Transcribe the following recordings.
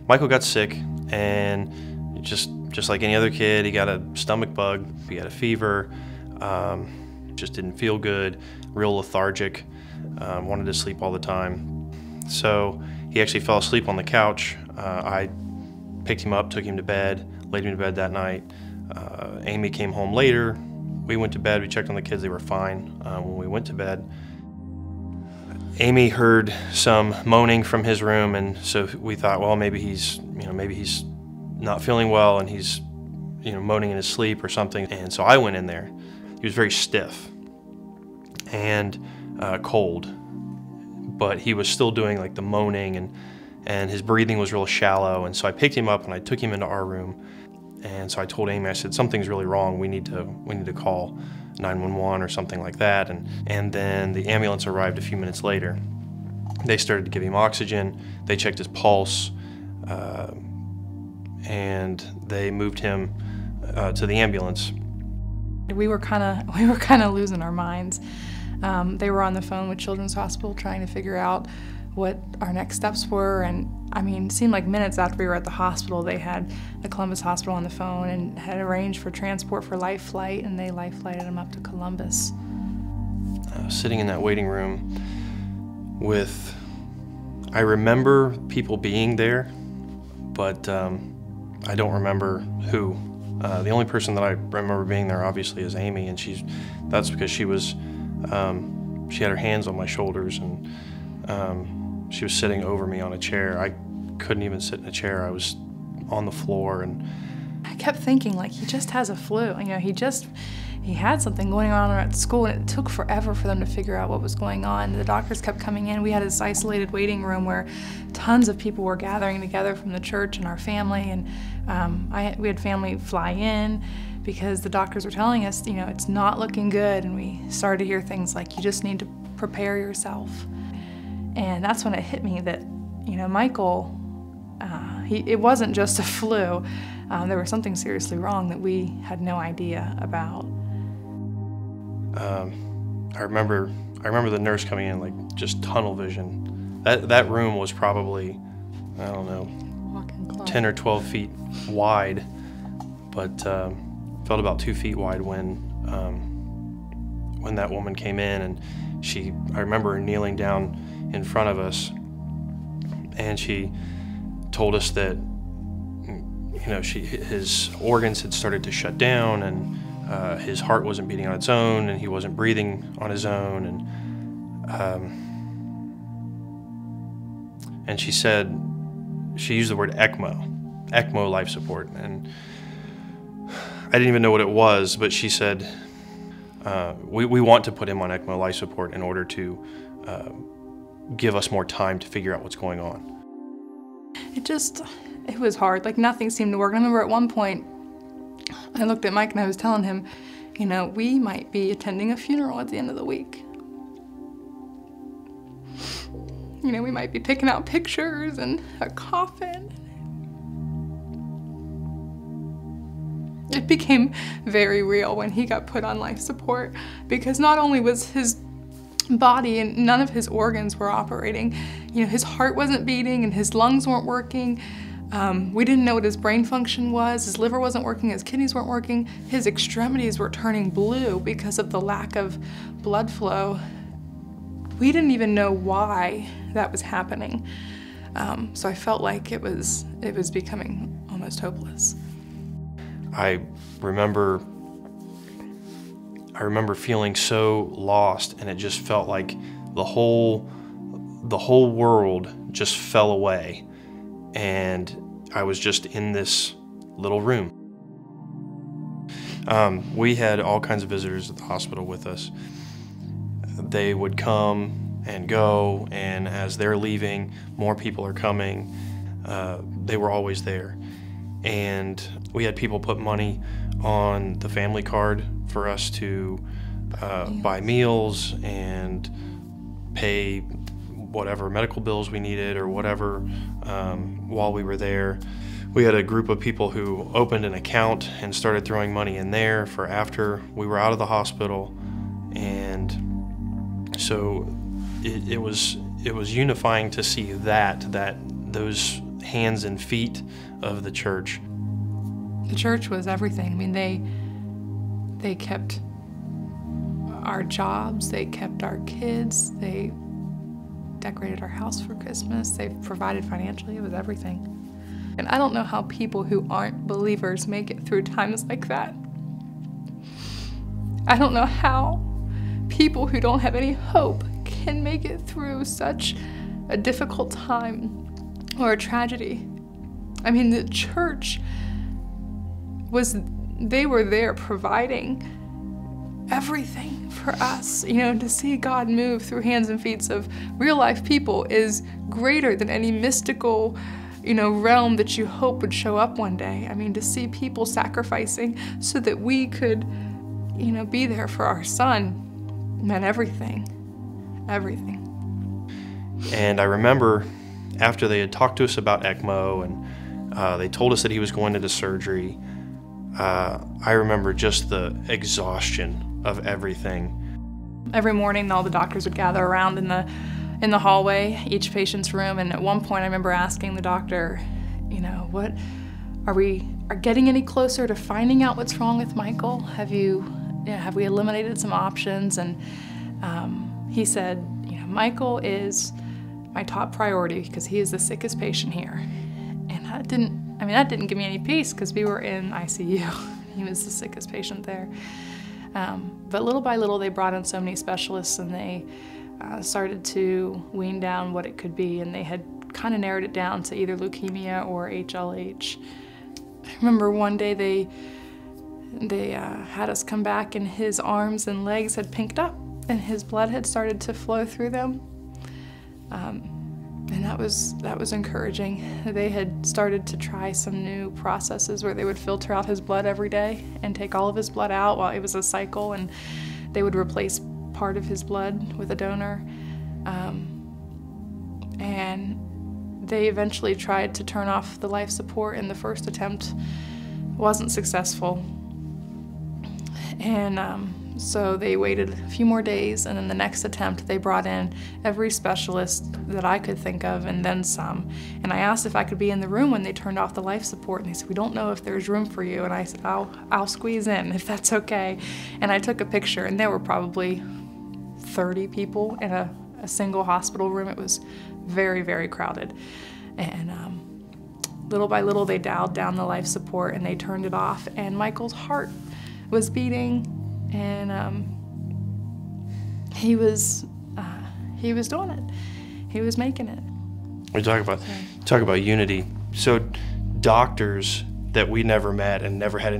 Michael got sick, and just like any other kid, he got a stomach bug, he had a fever, just didn't feel good, real lethargic, wanted to sleep all the time. So he actually fell asleep on the couch. I picked him up, took him to bed, laid him to bed that night. Amy came home later. We went to bed, we checked on the kids, they were fine when we went to bed. Amy heard some moaning from his room, and so we thought, well, maybe he's not feeling well and he's moaning in his sleep or something. And so I went in there. He was very stiff and cold, but he was still doing like the moaning, and his breathing was real shallow. And so I picked him up and I took him into our room. And so I told Amy, I said, something's really wrong. We need to call 911 or something like that. And then the ambulance arrived a few minutes later. They started to give him oxygen. They checked his pulse, and they moved him to the ambulance. We were kind of losing our minds. They were on the phone with Children's Hospital trying to figure out what our next steps were, and I mean, it seemed like minutes after we were at the hospital, they had the Columbus Hospital on the phone and had arranged for transport for life flight, and they life flighted him up to Columbus. Sitting in that waiting room I remember people being there, but I don't remember who. The only person that I remember being there obviously is Amy, and that's because she had her hands on my shoulders, and she was sitting over me on a chair. I couldn't even sit in a chair. I was on the floor, and I kept thinking, like, he just has a flu. He had something going on at school, and it took forever for them to figure out what was going on. The doctors kept coming in. We had this isolated waiting room where tons of people were gathering together from the church and our family, and we had family fly in because the doctors were telling us, it's not looking good, and we started to hear things like, you just need to prepare yourself. And that's when it hit me that, Michael, it wasn't just a flu. There was something seriously wrong that we had no idea about. I remember the nurse coming in, like, just tunnel vision. That room was probably, I don't know, 10 or 12 feet wide, but felt about 2 feet wide when that woman came in, and I remember her kneeling down in front of us, and she told us that his organs had started to shut down, and his heart wasn't beating on its own, and he wasn't breathing on his own, and she said, she used the word ECMO life support, and I didn't even know what it was, but she said, we want to put him on ECMO life support in order to give us more time to figure out what's going on. It was hard, like nothing seemed to work. I remember at one point, I looked at Mike and I was telling him, we might be attending a funeral at the end of the week. We might be picking out pictures and a coffin. It became very real when he got put on life support, because not only was his body and none of his organs were operating, his heart wasn't beating and his lungs weren't working. We didn't know what his brain function was. His liver wasn't working, his kidneys weren't working. His extremities were turning blue because of the lack of blood flow. We didn't even know why that was happening. So I felt like it was becoming almost hopeless. I remember feeling so lost, and it just felt like the whole world just fell away, and I was just in this little room. We had all kinds of visitors at the hospital with us. They would come and go, and as they're leaving, more people are coming. They were always there. And we had people put money on the family card for us to buy meals and pay whatever medical bills we needed or whatever while we were there. We had a group of people who opened an account and started throwing money in there for after we were out of the hospital. And so it was unifying to see that those hands and feet of the church. The church was everything. I mean, they kept our jobs, they kept our kids, they decorated our house for Christmas, they provided financially. It was everything. And I don't know how people who aren't believers make it through times like that. I don't know how people who don't have any hope can make it through such a difficult time or a tragedy. I mean, the church they were there providing everything for us. You know, to see God move through hands and feet of real life people is greater than any mystical, realm that you hope would show up one day. I mean, to see people sacrificing so that we could, be there for our son meant everything. Everything. And I remember after they had talked to us about ECMO and they told us that he was going into surgery, I remember just the exhaustion of everything. Every morning, all the doctors would gather around in the hallway, each patient's room, and at one point I remember asking the doctor, what are we getting any closer to finding out what's wrong with Michael? Have we eliminated some options? And he said, Michael is my top priority because he is the sickest patient here. And that didn't give me any peace because we were in ICU. He was the sickest patient there. But little by little, they brought in so many specialists, and they started to wean down what it could be, and they had kind of narrowed it down to either leukemia or HLH. I remember one day they had us come back, and his arms and legs had pinked up, and his blood had started to flow through them. And that was encouraging. They had started to try some new processes where they would filter out his blood every day and take all of his blood out while it was a cycle, and they would replace part of his blood with a donor. And they eventually tried to turn off the life support, and the first attempt wasn't successful. And so they waited a few more days, and then the next attempt they brought in every specialist that I could think of and then some. And I asked if I could be in the room when they turned off the life support, and they said, "We don't know if there's room for you." And I said, I'll squeeze in if that's okay. And I took a picture, and there were probably 30 people in a single hospital room. It was very, very crowded. And little by little they dialed down the life support and they turned it off, and Michael's heart was beating, and he was doing it. He was making it. We talk about unity. So doctors that we never met and never had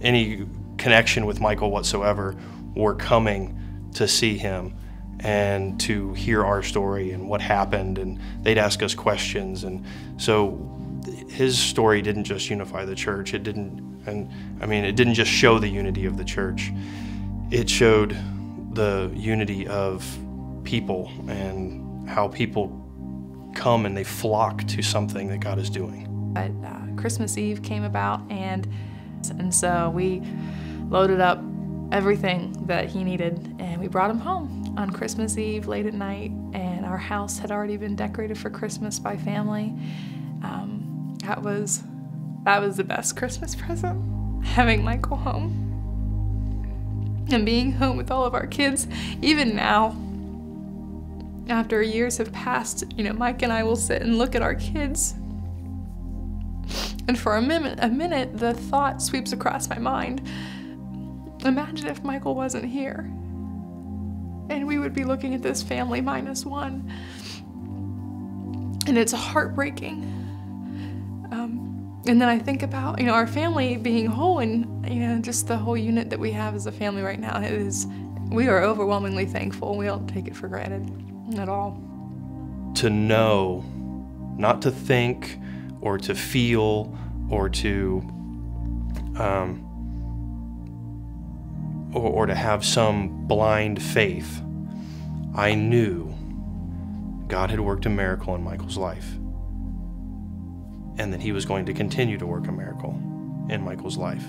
any connection with Michael whatsoever were coming to see him and to hear our story and what happened, and they'd ask us questions. And so his story didn't just unify the church. It didn't just show the unity of the church. It showed the unity of people and how people come and they flock to something that God is doing. But Christmas Eve came about, and so we loaded up everything that he needed, and we brought him home on Christmas Eve late at night, and our house had already been decorated for Christmas by family. That was the best Christmas present, having Michael home and being home with all of our kids. Even now, after years have passed, Mike and I will sit and look at our kids, and for a minute, the thought sweeps across my mind. Imagine if Michael wasn't here, and we would be looking at this family minus one. And it's heartbreaking. And then I think about, our family being whole, and, just the whole unit that we have as a family right now. We are overwhelmingly thankful. We don't take it for granted at all. To know, not to think or to feel or to or to have some blind faith. I knew God had worked a miracle in Michael's life, and that he was going to continue to work a miracle in Michael's life.